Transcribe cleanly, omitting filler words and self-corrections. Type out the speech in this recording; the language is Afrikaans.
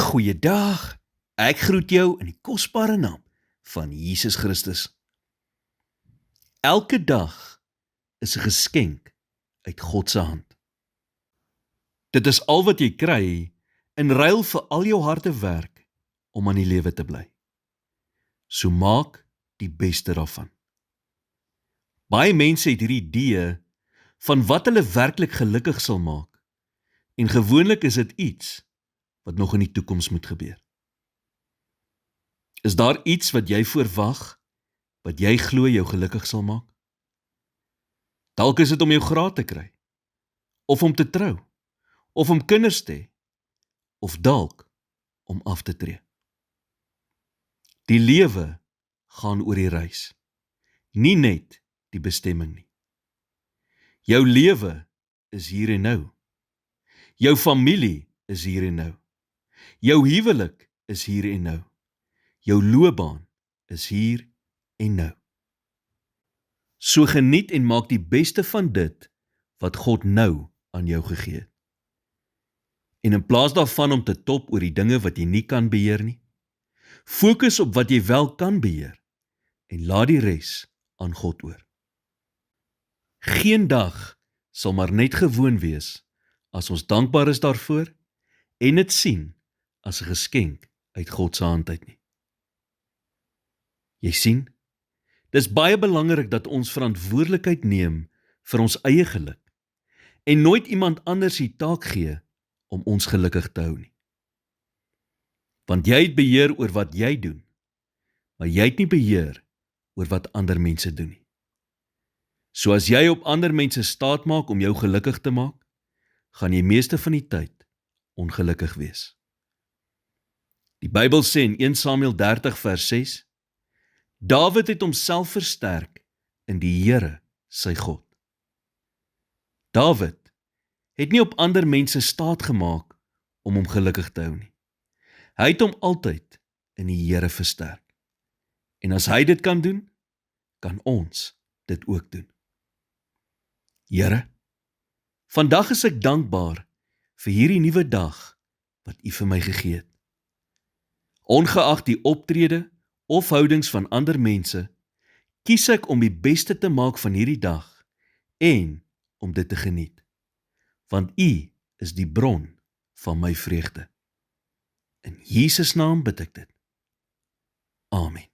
Goeiedag, ek groet jou in die kosbare naam van Jesus Christus. Elke dag is 'n geskenk uit God se hand. Dit is al wat jy kry in ruil vir al jou harde werk om aan die lewe te bly. So maak die beste daarvan. Baie mense het hierdie idee van wat hulle werklik gelukkig sal maak, en gewoonlik is dit iets wat nog in die toekoms moet gebeur. Is daar iets wat jy verwag, wat jy glo jou gelukkig sal maak? Dalk is dit om jou graad te kry, of om te trou, of om kinders te hê, of dalk om af te tree. Die lewe gaan oor die reis, nie net die bestemming nie. Jou lewe is hier en nou. Jou familie is hier en nou. Jou huwelik is hier en nou. Jou loopbaan is hier en nou. So geniet en maak die beste van dit wat God nou aan jou gegee het. En in plaas daarvan om te top oor die dinge wat jy nie kan beheer nie, fokus op wat jy wel kan beheer en laat die res aan God oor. Geen dag sal maar net gewoon wees as ons dankbaar is daarvoor en dit sien as 'n geskenk uit God se hand uit nie. Jy sien, dis baie belangrik dat ons verantwoordelikheid neem vir ons eie geluk en nooit iemand anders die taak gee om ons gelukkig te hou nie. Want jy het beheer oor wat jy doen, maar jy het nie beheer oor wat ander mense doen nie. So as jy op ander mense staat maak om jou gelukkig te maak, gaan jy meeste van die tyd ongelukkig wees. Die Bybel sê in 1 Samuel 30 vers 6, Dawid het homself versterk in die Here, sy God. Dawid het nie op ander mense staat gemaak om hom gelukkig te hou nie. Hy het hom altyd in die Here versterk. En as hy dit kan doen, kan ons dit ook doen. Here, vandag is ek dankbaar vir hierdie nuwe dag wat U vir my gegee het. Ongeag die optrede of houdings van ander mense, kies ek om die beste te maak van hierdie dag en om dit te geniet. Want U is die bron van my vreugde. In Jesus naam bid ek dit. Amen.